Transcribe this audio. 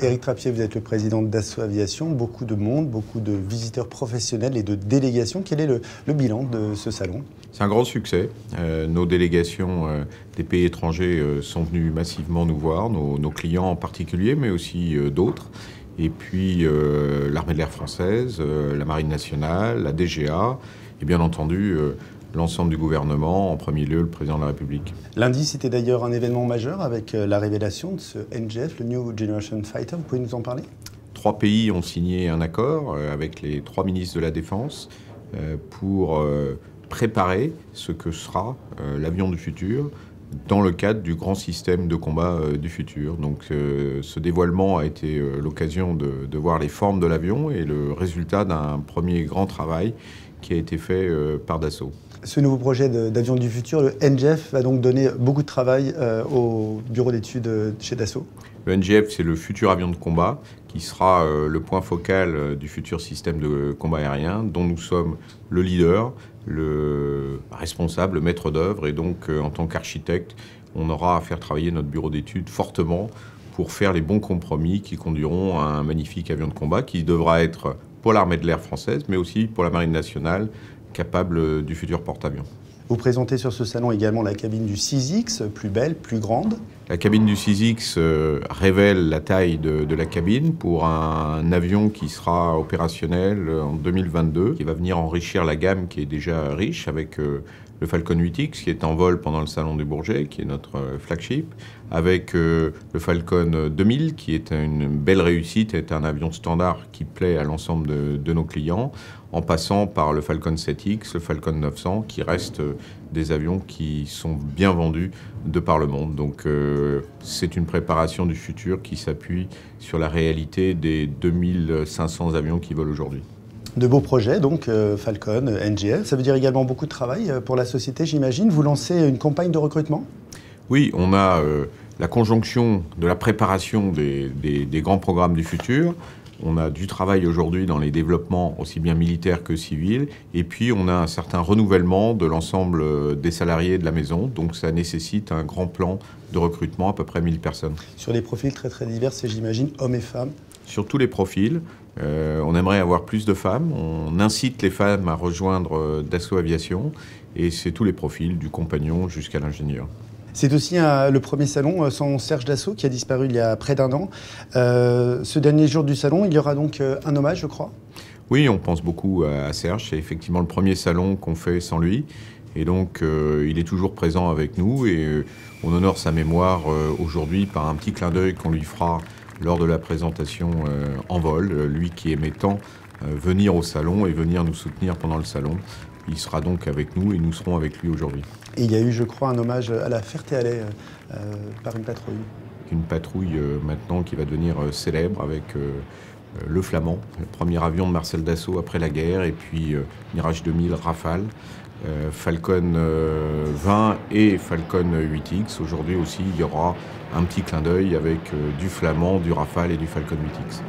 Éric Trappier, vous êtes le président de Dassault Aviation. Beaucoup de monde, beaucoup de visiteurs professionnels et de délégations. Quel est le bilan de ce salon? C'est un grand succès. Nos délégations des pays étrangers sont venues massivement nous voir, nos clients en particulier, mais aussi d'autres. Et puis l'armée de l'air française, la marine nationale, la DGA et bien entendu l'ensemble du gouvernement, en premier lieu le président de la République. Lundi, c'était d'ailleurs un événement majeur avec la révélation de ce NGF, le New Generation Fighter. Vous pouvez nous en parler? 3 pays ont signé un accord avec les 3 ministres de la Défense pour préparer ce que sera l'avion du futur dans le cadre du grand système de combat du futur. Donc ce dévoilement a été l'occasion de voir les formes de l'avion et le résultat d'un premier grand travail qui a été fait par Dassault. Ce nouveau projet d'avion du futur, le NGF, va donc donner beaucoup de travail au bureau d'études chez Dassault. Le NGF, c'est le futur avion de combat qui sera le point focal du futur système de combat aérien dont nous sommes le leader, le responsable, le maître d'œuvre. Et donc, en tant qu'architecte, on aura à faire travailler notre bureau d'études fortement pour faire les bons compromis qui conduiront à un magnifique avion de combat qui devra être pour l'armée de l'air française, mais aussi pour la marine nationale, capable du futur porte-avions. Vous présentez sur ce salon également la cabine du 6X, plus belle, plus grande. La cabine du 6X révèle la taille de la cabine pour un avion qui sera opérationnel en 2022, qui va venir enrichir la gamme qui est déjà riche avec le Falcon 8X qui est en vol pendant le salon du Bourget, qui est notre flagship, avec le Falcon 2000 qui est une belle réussite, est un avion standard qui plaît à l'ensemble de nos clients, en passant par le Falcon 7X, le Falcon 900 qui restent des avions qui sont bien vendus de par le monde. Donc c'est une préparation du futur qui s'appuie sur la réalité des 2500 avions qui volent aujourd'hui. De beaux projets, donc Falcon, NGF. Ça veut dire également beaucoup de travail pour la société, j'imagine. Vous lancez une campagne de recrutement? Oui, on a la conjonction de la préparation des grands programmes du futur. On a du travail aujourd'hui dans les développements aussi bien militaires que civils. Et puis, on a un certain renouvellement de l'ensemble des salariés de la maison. Donc, ça nécessite un grand plan de recrutement, à peu près 1000 personnes. Sur des profils très très divers, j'imagine, hommes et femmes? Sur tous les profils. On aimerait avoir plus de femmes. On incite les femmes à rejoindre Dassault Aviation. Et c'est tous les profils, du compagnon jusqu'à l'ingénieur. C'est aussi le premier salon sans Serge Dassault qui a disparu il y a près d'1 an. Ce dernier jour du salon, il y aura donc un hommage, je crois? Oui, on pense beaucoup à Serge. C'est effectivement le premier salon qu'on fait sans lui. Et donc, il est toujours présent avec nous et on honore sa mémoire aujourd'hui par un petit clin d'œil qu'on lui fera lors de la présentation en vol. Lui qui aimait tant venir au salon et venir nous soutenir pendant le salon. Il sera donc avec nous et nous serons avec lui aujourd'hui. Et il y a eu, je crois, un hommage à la Ferté-Alais par une patrouille. Une patrouille maintenant qui va devenir célèbre avec le Flamand, le premier avion de Marcel Dassault après la guerre, et puis Mirage 2000 Rafale, Falcon 20 et Falcon 8X. Aujourd'hui aussi, il y aura un petit clin d'œil avec du Flamand, du Rafale et du Falcon 8X.